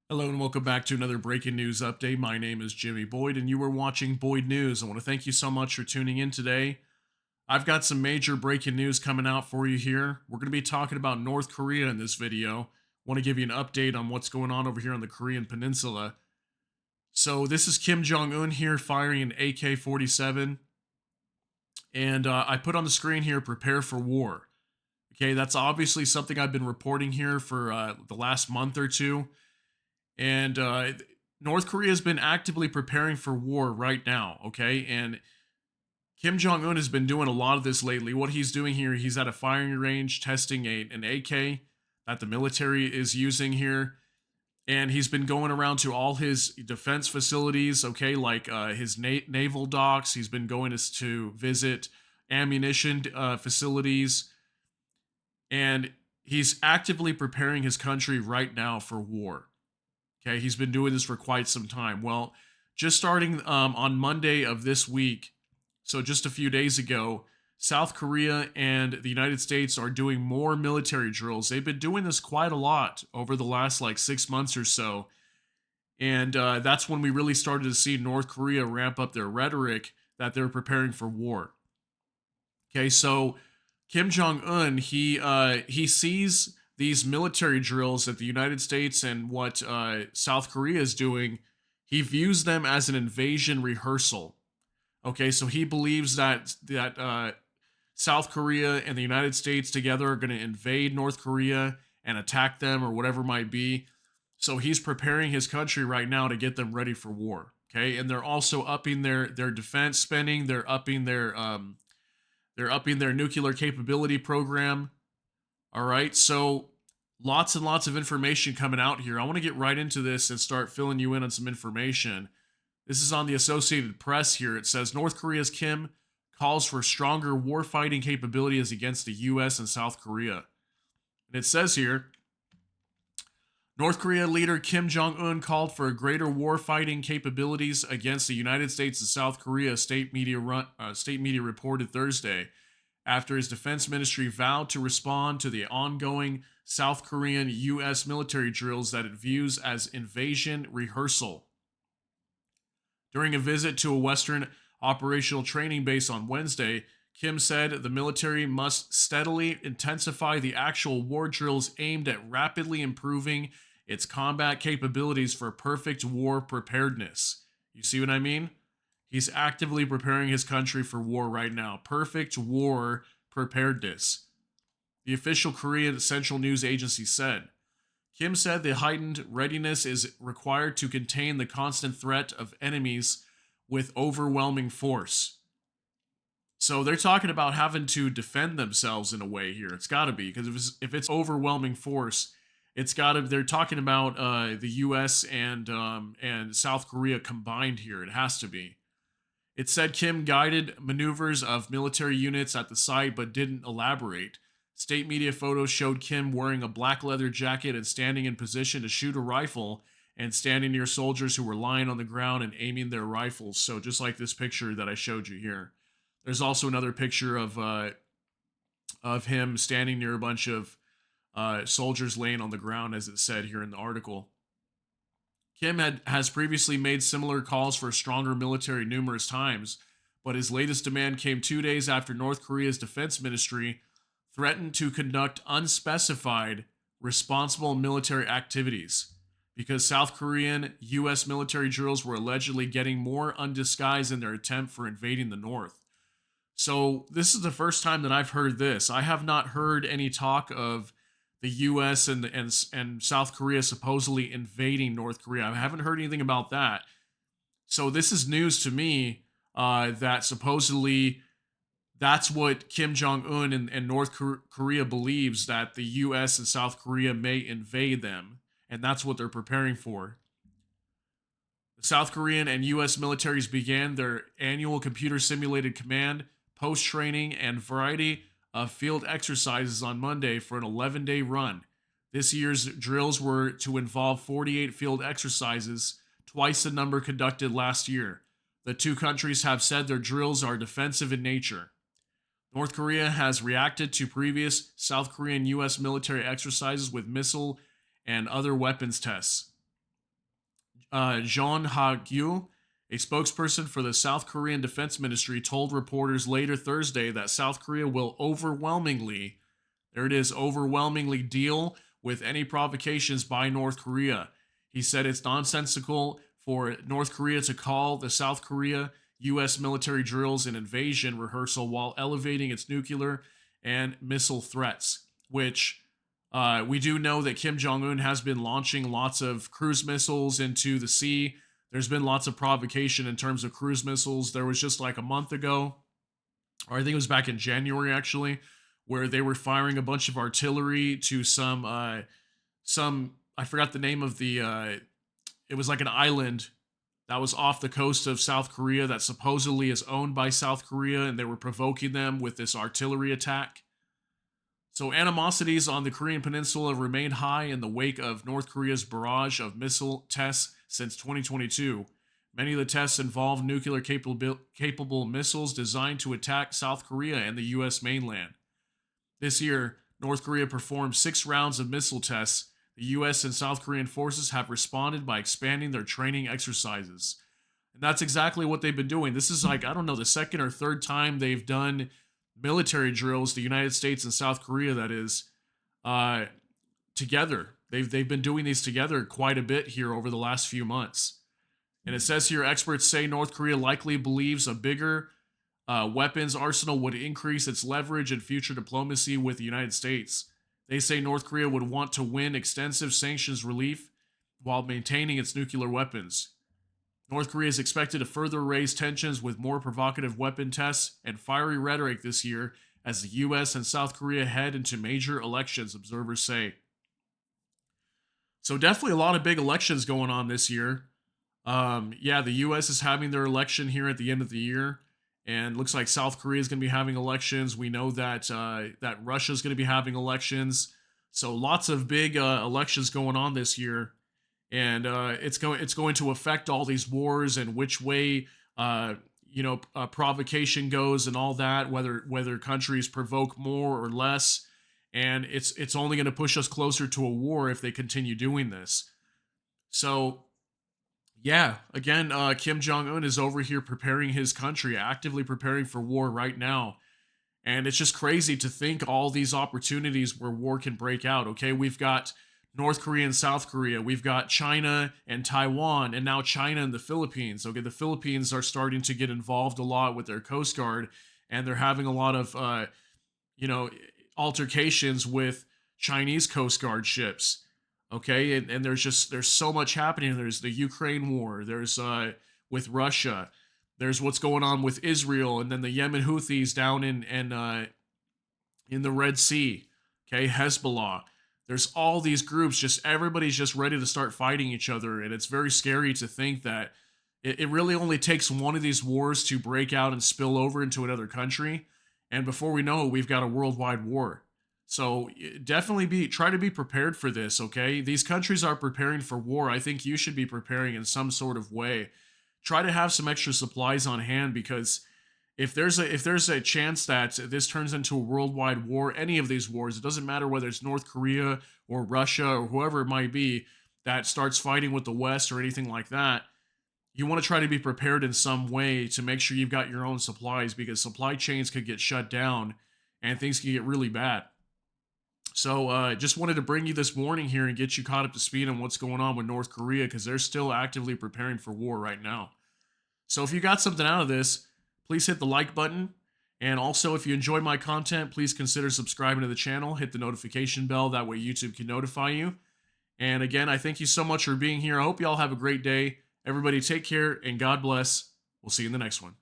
Hello and welcome back to another breaking news update. My name is Jimmy Boyd and you are watching Boyd News. I want to thank you so much for tuning in today. I've got some major breaking news coming out for you here. We're going to be talking about North Korea in this video. I want to give you an update on what's going on over here on the Korean Peninsula. So this is Kim Jong-un here firing an AK-47, and I put on the screen here, prepare for war. Okay, that's obviously something I've been reporting here for the last month or two. And North Korea has been actively preparing for war right now, okay? And Kim Jong un has been doing a lot of this lately. What he's doing here, he's at a firing range testing an AK that the military is using here. And he's been going around to all his defense facilities, okay, like his naval docks. He's been going to visit ammunition facilities. And he's actively preparing his country right now for war. Okay, he's been doing this for quite some time. Well, just starting on Monday of this week, so just a few days ago, South Korea and the United States are doing more military drills. They've been doing this quite a lot over the last like 6 months or so. And that's when we really started to see North Korea ramp up their rhetoric that they're preparing for war. Okay, so Kim Jong Un, he sees these military drills that the United States and what South Korea is doing. He views them as an invasion rehearsal. Okay, so he believes that South Korea and the United States together are going to invade North Korea and attack them or whatever it might be. So he's preparing his country right now to get them ready for war. Okay, and they're also upping their defense spending. They're upping their nuclear capability program. All right, so lots and lots of information coming out here. I want to get right into this and start filling you in on some information. This is on the Associated Press here. It says North Korea's Kim calls for stronger warfighting capabilities against the US and South Korea. And it says here North Korea leader Kim Jong un called for greater warfighting capabilities against the United States and South Korea, state media reported Thursday, after his defense ministry vowed to respond to the ongoing South Korean U.S. military drills that it views as invasion rehearsal. During a visit to a Western operational training base on Wednesday, Kim said the military must steadily intensify the actual war drills aimed at rapidly improving its combat capabilities for perfect war preparedness. You see what I mean? He's actively preparing his country for war right now. Perfect war preparedness. The official Korean Central News Agency said. Kim said the heightened readiness is required to contain the constant threat of enemies with overwhelming force. So they're talking about having to defend themselves in a way here. It's got to be, because if it's overwhelming force, it's got to. They're talking about the U.S. and South Korea combined here. It has to be. It said Kim guided maneuvers of military units at the site but didn't elaborate. State media photos showed Kim wearing a black leather jacket and standing in position to shoot a rifle and standing near soldiers who were lying on the ground and aiming their rifles. So just like this picture that I showed you here. There's also another picture of him standing near a bunch of soldiers laying on the ground, as it said here in the article. Kim has previously made similar calls for a stronger military numerous times, but his latest demand came 2 days after North Korea's defense ministry threatened to conduct unspecified responsible military activities because South Korean U.S. military drills were allegedly getting more undisguised in their attempt for invading the North. So this is the first time that I've heard this. I have not heard any talk of the U.S. and South Korea supposedly invading North Korea. I haven't heard anything about that. So this is news to me, that supposedly that's what Kim Jong Un and North Korea believes, that the U.S. and South Korea may invade them, and that's what they're preparing for. The South Korean and U.S. militaries began their annual computer simulated command, post training, and variety of field exercises on Monday for an 11-day run. This year's drills were to involve 48 field exercises, twice the number conducted last year. The two countries have said their drills are defensive in nature. North Korea has reacted to previous South Korean U.S. military exercises with missile and other weapons tests. Jong Ha-gyu, a spokesperson for the South Korean Defense Ministry, told reporters later Thursday that South Korea will overwhelmingly, there it is, overwhelmingly deal with any provocations by North Korea. He said it's nonsensical for North Korea to call the South Korea U.S. military drills an invasion rehearsal while elevating its nuclear and missile threats, which we do know that Kim Jong un has been launching lots of cruise missiles into the sea. There's been lots of provocation in terms of cruise missiles. There was just like a month ago, or I think it was back in January actually, where they were firing a bunch of artillery to some I forgot the name of the it was like an island that was off the coast of South Korea that supposedly is owned by South Korea, and they were provoking them with this artillery attack. So animosities on the Korean Peninsula remained high in the wake of North Korea's barrage of missile tests since 2022. Many of the tests involved nuclear capable missiles designed to attack South Korea and the U.S. mainland. This year, North Korea performed 6 rounds of missile tests. The U.S. and South Korean forces have responded by expanding their training exercises. And that's exactly what they've been doing. This is like, I don't know, the second or third time they've done military drills, the United States and South Korea, that is, together. They've been doing these together quite a bit here over the last few months. And it says here, experts say North Korea likely believes a bigger weapons arsenal would increase its leverage and future diplomacy with the United States. They say North Korea would want to win extensive sanctions relief while maintaining its nuclear weapons. North Korea is expected to further raise tensions with more provocative weapon tests and fiery rhetoric this year as the U.S. and South Korea head into major elections, observers say. So definitely a lot of big elections going on this year. The U.S. is having their election here at the end of the year, and looks like South Korea is going to be having elections. We know that that Russia is going to be having elections. So lots of big elections going on this year. And it's going to affect all these wars and which way provocation goes and all that, whether countries provoke more or less, and it's only going to push us closer to a war if they continue doing this. So yeah, again, Kim Jong Un is over here preparing his country, actively preparing for war right now. And it's just crazy to think all these opportunities where war can break out. Okay, we've got North Korea and South Korea. We've got China and Taiwan, and now China and the Philippines. Okay, the Philippines are starting to get involved a lot with their Coast Guard, and they're having a lot of, altercations with Chinese Coast Guard ships. Okay, and there's so much happening. There's the Ukraine war. There's with Russia. There's what's going on with Israel, and then the Yemen Houthis down in the Red Sea. Okay, Hezbollah. There's all these groups, just everybody's just ready to start fighting each other. And it's very scary to think that it really only takes one of these wars to break out and spill over into another country. And before we know it, we've got a worldwide war. So definitely try to be prepared for this, okay? These countries are preparing for war. I think you should be preparing in some sort of way. Try to have some extra supplies on hand, because if there's a chance that this turns into a worldwide war, any of these wars, it doesn't matter whether it's North Korea or Russia or whoever it might be that starts fighting with the West or anything like that, you want to try to be prepared in some way to make sure you've got your own supplies, because supply chains could get shut down and things can get really bad. So just wanted to bring you this warning here and get you caught up to speed on what's going on with North Korea, because they're still actively preparing for war right now. So if you got something out of this, please hit the like button. And also, if you enjoy my content, please consider subscribing to the channel. Hit the notification bell. That way YouTube can notify you. And again, I thank you so much for being here. I hope you all have a great day. Everybody take care and God bless. We'll see you in the next one.